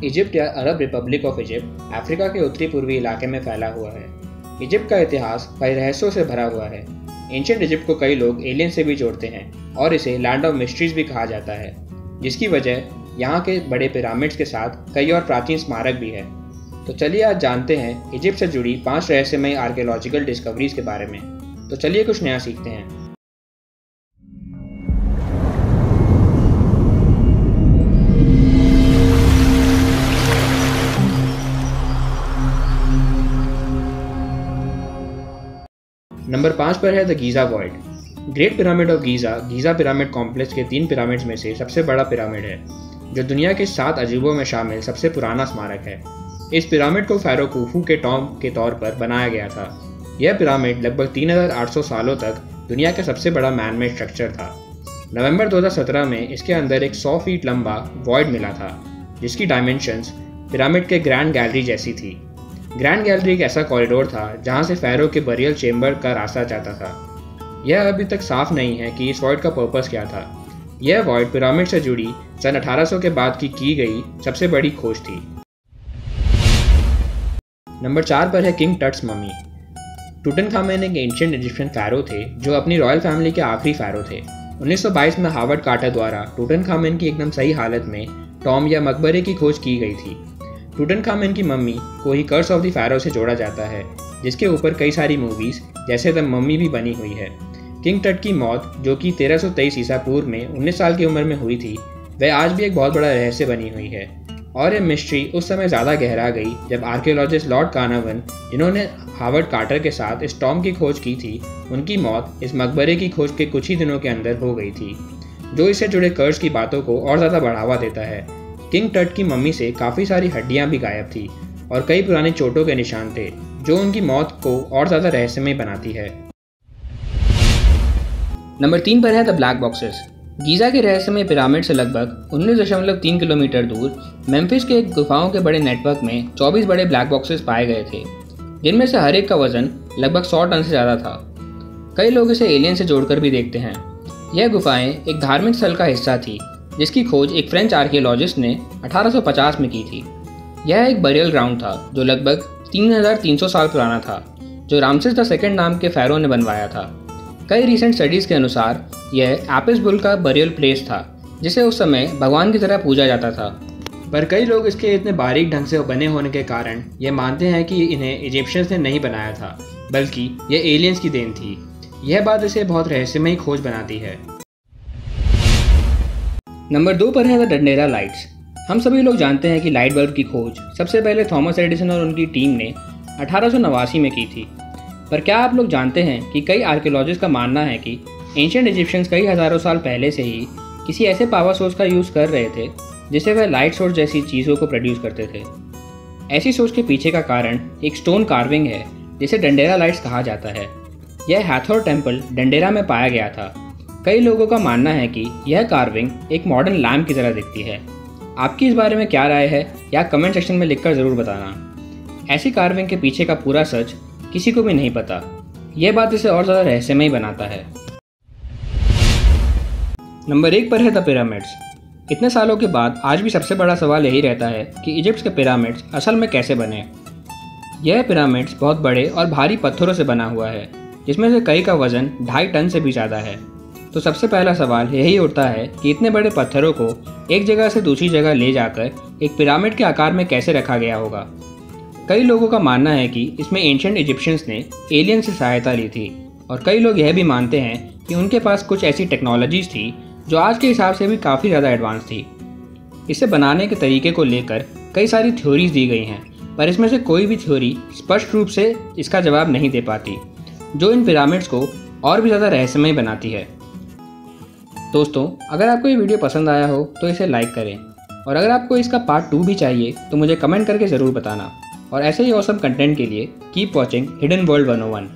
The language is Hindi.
इजिप्ट या Arab Republic of Egypt Africa के उत्तरी पूर्वी इलाके में फैला हुआ है। इजिप्ट का इतिहास कई रहस्यों से भरा हुआ है। एंशिएंट इजिप्ट को कई लोग एलियन से भी जोड़ते हैं और इसे लैंड ऑफ मिस्ट्रीज भी कहा जाता है, जिसकी वजह यहाँ के बड़े पिरामिड्स के साथ कई और प्राचीन स्मारक भी है। तो चलिए आज जानते हैं इजिप्ट से जुड़ी 5 रहस्यमयी आर्कियोलॉजिकल डिस्कवरीज के बारे में। तो चलिए कुछ नया सीखते हैं। नंबर 5 पर है the Giza void. Great pyramid of Giza pyramid complex के 3 पिरामिड्स में से सबसे बड़ा पिरामिड है, जो दुनिया के 7 अजूबों में शामिल सबसे पुराना स्मारक है। इस पिरामिड को फ़ारो खुफू के टॉम के तौर पर बनाया गया था। यह पिरामिड लगभग 3800 सालों तक दुनिया का सबसे बड़ा मैनमेड स्ट्रक्चर था। नवंबर 2017 में इसके अंदर एक 100 फीट लंबा वॉइड मिला था, जिसकी डायमेंशंस पिरामिड के ग्रैंड गैलरी जैसी थी। ग्रैंड गैलरी एक ऐसा कॉरिडोर था जहां से फ़ारो के बरियल चेंबर का रास्ता जाता था। यह अभी तक साफ नहीं है कि इस वॉइड का पर्पस क्या था। यह वॉइड पिरामिड से जुड़ी सन 1800 के बाद की गई सबसे बड़ी खोज थी। नंबर 4 पर है किंग टट्स मम्मी। टूटनखामेन एक एंशिएंट इजिप्शियन फ़ारो थे जो अपनी रॉयल फैमिली के आखिरी फ़ारो थे। 1922 में हार्वर्ड कार्टर द्वारा टूटनखामेन की एकदम सही हालत में टॉम या मकबरे की खोज की गई थी। टूटनखामेन की मम्मी को ही कर्स ऑफ द फ़ारो से जोड़ा जाता है, जिसके ऊपर कई सारी मूवीज़ जैसे द मम्मी भी बनी हुई है। किंग टट की मौत, जो कि 1323 ईसा पूर्व में 19 साल की उम्र में हुई थी, वह आज भी एक बहुत बड़ा रहस्य बनी हुई है। और यह मिस्ट्री उस समय ज़्यादा गहरा गई जब आर्कियोलॉजिस्ट लॉर्ड कार्नावन, जिन्होंने हार्वर्ड कार्टर के साथ इस टॉम की खोज की थी, उनकी मौत इस मकबरे की खोज के कुछ ही दिनों के अंदर हो गई थी, जो इससे जुड़े कर्स की बातों को और ज़्यादा बढ़ावा देता है। किंग टट की मम्मी से काफ़ी सारी हड्डियां भी गायब थी और कई पुरानी चोटों के निशान थे, जो उनकी मौत को और ज़्यादा रहस्यमय बनाती है। नंबर 3 पर है द ब्लैक बॉक्सेस। गीज़ा के रहस्यमय पिरामिड से लगभग 19.3 किलोमीटर दूर मेम्फिस के एक गुफाओं के बड़े नेटवर्क में 24 बड़े ब्लैक बॉक्सेस पाए गए थे, जिनमें से हर एक का वजन लगभग 100 टन से ज़्यादा था। कई लोग इसे एलियन से जोड़कर भी देखते हैं। यह गुफाएं एक धार्मिक स्थल का हिस्सा थी, जिसकी खोज एक फ्रेंच आर्कियोलॉजिस्ट ने 1850 में की थी। यह एक बरियल ग्राउंड था जो लगभग 3300 साल पुराना था, जो रामसेस द सेकंड नाम के फ़ारो ने बनवाया था। कई रीसेंट स्टडीज़ के अनुसार यह एपिस बुल का बरियल प्लेस था, जिसे उस समय भगवान की तरह पूजा जाता था। पर कई लोग इसके इतने बारीक ढंग से बने होने के कारण ये मानते हैं कि इन्हें इजिप्शियंस ने नहीं बनाया था, बल्कि यह एलियंस की देन थी। यह बात इसे बहुत रहस्यमयी खोज बनाती है। नंबर 2 पर है द डंडेरा लाइट्स। हम सभी लोग जानते हैं कि लाइट बल्ब की खोज सबसे पहले थॉमस एडिसन और उनकी टीम ने 1889 में की थी। पर क्या आप लोग जानते हैं कि कई आर्कियोलॉजिस्ट का मानना है कि एंशिएंट इजिप्शियंस कई हज़ारों साल पहले से ही किसी ऐसे पावर सोर्स का यूज़ कर रहे थे जिससे वह लाइट सोर्स जैसी चीज़ों को प्रोड्यूस करते थे। ऐसी सोच के पीछे का कारण एक स्टोन कार्विंग है, जिसे डंडेरा लाइट्स कहा जाता है। यह हैथोर टेम्पल डंडेरा में पाया गया था। कई लोगों का मानना है कि यह कार्विंग एक मॉडर्न लैम्प की तरह दिखती है। आपकी इस बारे में क्या राय है, या कमेंट सेक्शन में लिखकर ज़रूर बताना। ऐसी कार्विंग के पीछे का पूरा सच किसी को भी नहीं पता। यह बात इसे और ज़्यादा रहस्यमय बनाता है। नंबर 1 पर है द पिरामिड्स। इतने सालों के बाद आज भी सबसे बड़ा सवाल यही रहता है कि इजिप्ट के पिरामिड्स असल में कैसे बने। यह पिरामिड्स बहुत बड़े और भारी पत्थरों से बना हुआ है, जिसमें से कई का वजन 2.5 टन से भी ज़्यादा है। तो सबसे पहला सवाल यही उठता है कि इतने बड़े पत्थरों को एक जगह से दूसरी जगह ले जाकर एक पिरामिड के आकार में कैसे रखा गया होगा। कई लोगों का मानना है कि इसमें एंशिएंट इजिप्शियंस ने एलियन से सहायता ली थी, और कई लोग यह भी मानते हैं कि उनके पास कुछ ऐसी टेक्नोलॉजीज थी जो आज के हिसाब से भी काफ़ी ज़्यादा एडवांस थी। इसे बनाने के तरीके को लेकर कई सारी थ्योरीज दी गई हैं, पर इसमें से कोई भी थ्योरी स्पष्ट रूप से इसका जवाब नहीं दे पाती, जो इन पिरामिड्स को और भी ज़्यादा रहस्यमय बनाती है। दोस्तों, अगर आपको ये वीडियो पसंद आया हो तो इसे लाइक करें, और अगर आपको इसका पार्ट 2 भी चाहिए तो मुझे कमेंट करके ज़रूर बताना। और ऐसे ही ऑसम कंटेंट के लिए कीप वॉचिंग हिडन वर्ल्ड 101।